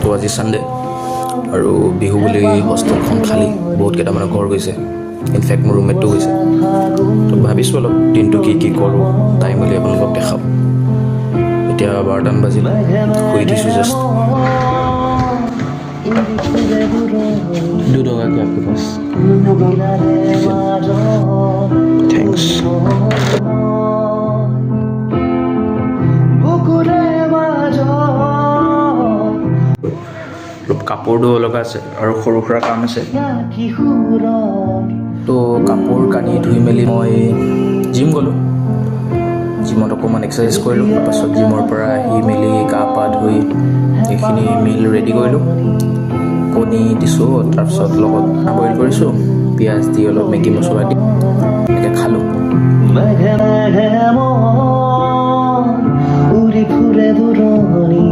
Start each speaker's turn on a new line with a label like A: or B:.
A: তো আজি ছানডে আৰু বিহু বুলি হোষ্টেলখন খালী, বহুত কেইটামানৰ ঘৰ গৈছে, ইনফেক্ট মোৰ ৰুমমেটটো গৈছে। তো ভাবিছোঁ অলপ দিনটো কি কৰোঁ টাইম মিলি আপোনালোকক দেখাম। এতিয়া 12টা বাজিল, শুই দিছোঁ জাষ্ট। $2 কি आपके पास? थैंक्स। কাপোৰ ধুব লগা আছে আৰু সৰু সুৰা কাম আছে। তো কাপোৰ কানি ধুই মেলি মই জিম গ'লোঁ। জিমত অকণমান এক্সাৰচাইজ কৰিলোঁ, তাৰপাছত জিমৰ পৰা আহি মেলি গা পা ধুই এইখিনি মিল ৰেডি কৰিলোঁ। কণী দিছোঁ, তাৰপিছত লগত বইল কৰিছোঁ, পিঁয়াজ দি অলপ মেগী মছলা দি এনেকৈ খালোঁ। উৰি ফুৰে দূৰণি